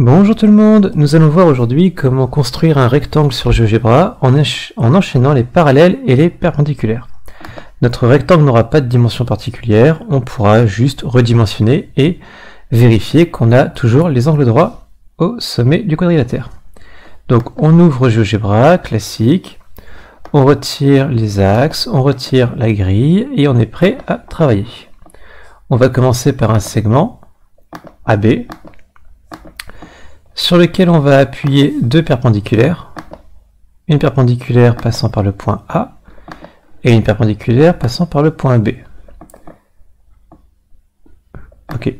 Bonjour tout le monde, nous allons voir aujourd'hui comment construire un rectangle sur GeoGebra en enchaînant les parallèles et les perpendiculaires. Notre rectangle n'aura pas de dimension particulière, on pourra juste redimensionner et vérifier qu'on a toujours les angles droits au sommet du quadrilatère. Donc on ouvre GeoGebra, classique, on retire les axes, on retire la grille et on est prêt à travailler. On va commencer par un segment AB, sur lequel on va appuyer deux perpendiculaires, une perpendiculaire passant par le point A et une perpendiculaire passant par le point B. Ok.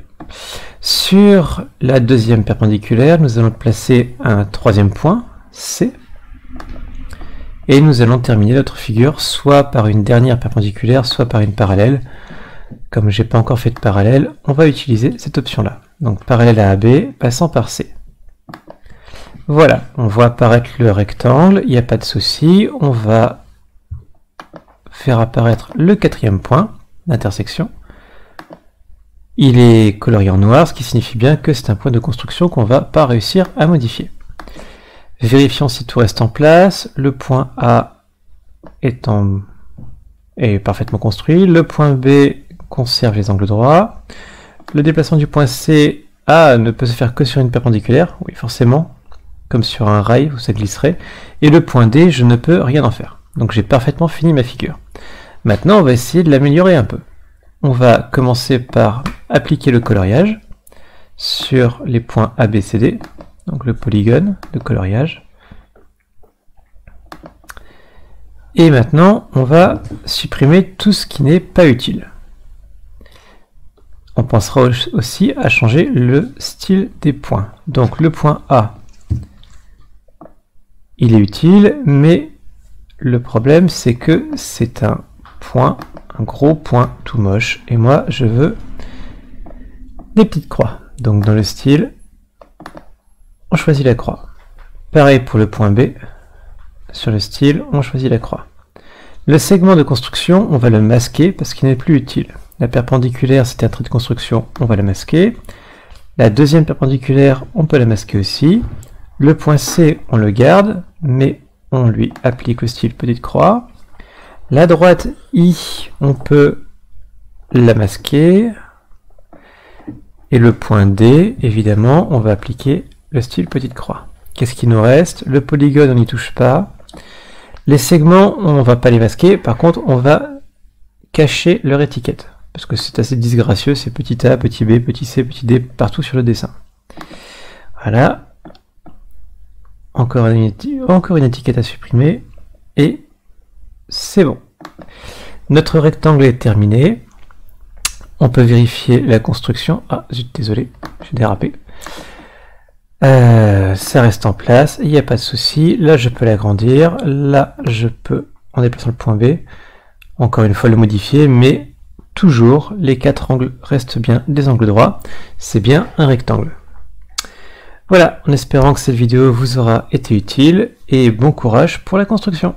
Sur la deuxième perpendiculaire, nous allons placer un troisième point, C, et nous allons terminer notre figure soit par une dernière perpendiculaire, soit par une parallèle. Comme je n'ai pas encore fait de parallèle, on va utiliser cette option-là. Donc parallèle à AB passant par C. Voilà, on voit apparaître le rectangle, il n'y a pas de souci. On va faire apparaître le quatrième point d'intersection. Il est colorié en noir, ce qui signifie bien que c'est un point de construction qu'on ne va pas réussir à modifier. Vérifions si tout reste en place. Le point A est parfaitement construit. Le point B conserve les angles droits. Le déplacement du point C ne peut se faire que sur une perpendiculaire, oui forcément, comme sur un rail où ça glisserait. Et le point D, je ne peux rien en faire. Donc j'ai parfaitement fini ma figure. Maintenant, on va essayer de l'améliorer un peu. On va commencer par appliquer le coloriage sur les points A, B, C, D, donc le polygone de coloriage. Et maintenant, on va supprimer tout ce qui n'est pas utile. On pensera aussi à changer le style des points. Donc le point A, il est utile, mais le problème c'est que c'est un point, un gros point tout moche, et moi je veux des petites croix. Donc dans le style, on choisit la croix. Pareil pour le point B, sur le style, on choisit la croix. Le segment de construction, on va le masquer parce qu'il n'est plus utile. La perpendiculaire, c'était un trait de construction, on va la masquer. La deuxième perpendiculaire, on peut la masquer aussi. Le point C, on le garde, mais on lui applique le style petite croix. La droite I, on peut la masquer. Et le point D, évidemment, on va appliquer le style petite croix. Qu'est-ce qui nous reste? Le polygone, on n'y touche pas. Les segments, on ne va pas les masquer. Par contre, on va cacher leur étiquette. Parce que c'est assez disgracieux, c'est petit a, petit b, petit c, petit d, partout sur le dessin. Voilà. Encore une étiquette à supprimer. Et c'est bon. Notre rectangle est terminé. On peut vérifier la construction. Ah, zut, désolé, j'ai dérapé. Ça reste en place, il n'y a pas de souci. Là, je peux l'agrandir. Là, je peux, en déplaçant le point B, encore une fois le modifier, mais toujours, les quatre angles restent bien des angles droits. C'est bien un rectangle. Voilà, en espérant que cette vidéo vous aura été utile, et bon courage pour la construction.